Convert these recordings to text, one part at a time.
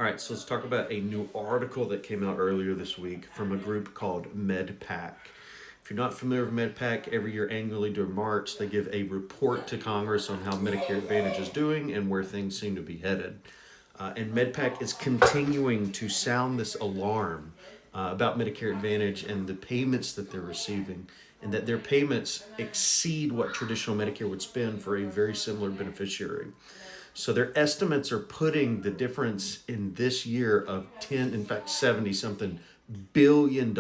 All right, so let's talk about a new article that came out earlier this week from a group called Medpac. If you're not familiar with Medpac, every year annually during March, they give a report to Congress on how Medicare Advantage is doing and where things seem to be headed. And Medpac is continuing to sound this alarm about Medicare Advantage and the payments that they're receiving, and that their payments exceed what traditional Medicare would spend for a very similar beneficiary. So their estimates are putting the difference in this year of 10, in fact, 70 something $billion.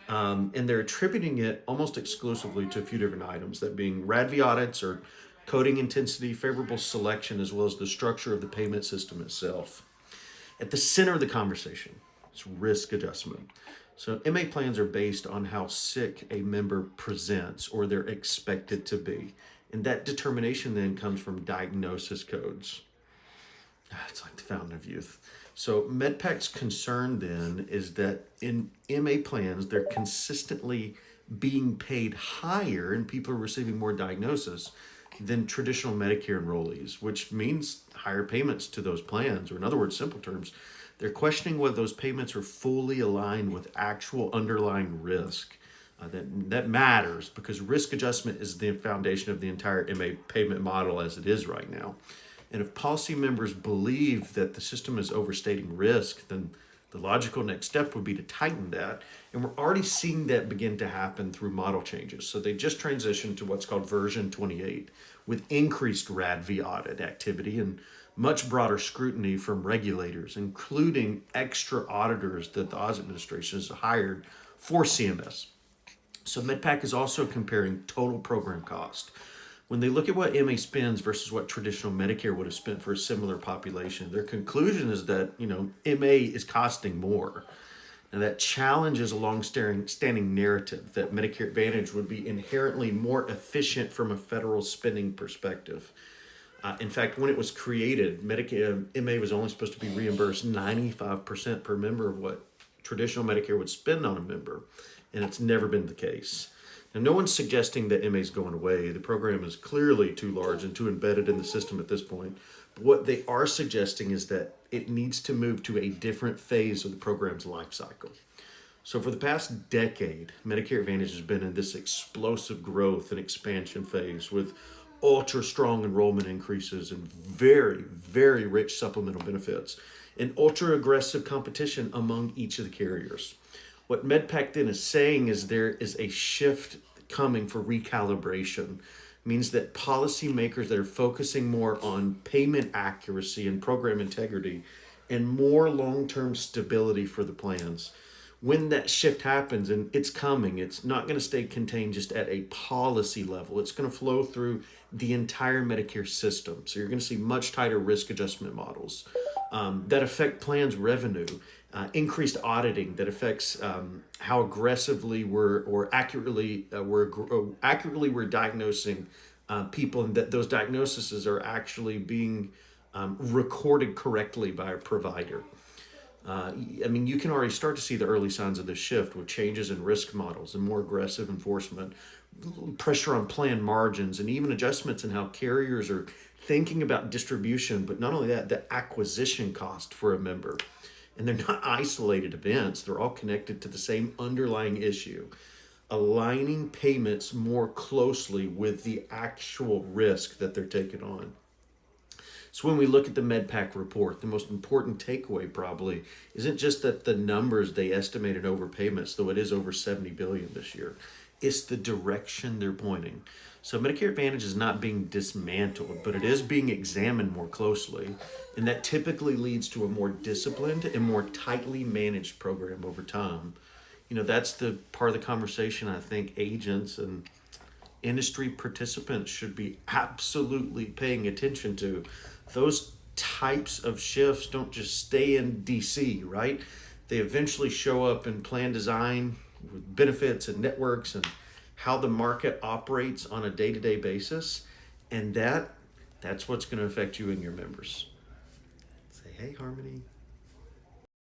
And they're attributing it almost exclusively to a few different items, that being RADV audits or coding intensity, favorable selection, as well as the structure of the payment system itself. At the center of the conversation is risk adjustment. So MA plans are based on how sick a member presents or they're expected to be. And that determination then comes from diagnosis codes. It's like the fountain of youth. So MedPac's concern then is that in MA plans, they're consistently being paid higher and people are receiving more diagnosis than traditional Medicare enrollees, which means higher payments to those plans, or in other words, simple terms, they're questioning whether those payments are fully aligned with actual underlying risk. That matters because risk adjustment is the foundation of the entire MA payment model as it is right now. And if policy members believe that the system is overstating risk, then the logical next step would be to tighten that. And we're already seeing that begin to happen through model changes. So they just transitioned to what's called version 28 with increased RADV audit activity and much broader scrutiny from regulators, including extra auditors that the Oz administration has hired for CMS. So MedPAC is also comparing total program cost. When they look at what MA spends versus what traditional Medicare would have spent for a similar population, their conclusion is that, MA is costing more. And that challenges a long-standing narrative that Medicare Advantage would be inherently more efficient from a federal spending perspective. In fact, when it was created, MA was only supposed to be reimbursed 95% per member of what traditional Medicare would spend on a member, and it's never been the case. Now, no one's suggesting that MA is going away. The program is clearly too large and too embedded in the system at this point. But what they are suggesting is that it needs to move to a different phase of the program's life cycle. So for the past decade, Medicare Advantage has been in this explosive growth and expansion phase with ultra strong enrollment increases and very, very rich supplemental benefits and ultra aggressive competition among each of the carriers. What MedPAC then is saying is there is a shift coming for recalibration. It means that policymakers that are focusing more on payment accuracy and program integrity and more long-term stability for the plans. When that shift happens, and it's coming, it's not going to stay contained just at a policy level. It's going to flow through the entire Medicare system. So you're going to see much tighter risk adjustment models that affect plans' revenue, increased auditing that affects how aggressively we're accurately diagnosing people, and that those diagnoses are actually being recorded correctly by a provider. You can already start to see the early signs of this shift with changes in risk models and more aggressive enforcement, pressure on plan margins, and even adjustments in how carriers are thinking about distribution, but not only that, the acquisition cost for a member. And they're not isolated events. They're all connected to the same underlying issue, aligning payments more closely with the actual risk that they're taking on. So when we look at the MedPAC report, the most important takeaway probably isn't just that the numbers they estimated overpayments, though it is over $70 billion this year. It's the direction they're pointing. So Medicare Advantage is not being dismantled, but it is being examined more closely. And that typically leads to a more disciplined and more tightly managed program over time. That's the part of the conversation I think agents and industry participants should be absolutely paying attention to. Those types of shifts don't just stay in DC, right? They eventually show up in plan design with benefits and networks and how the market operates on a day-to-day basis. And that's what's going to affect you and your members. Say, hey, Harmony.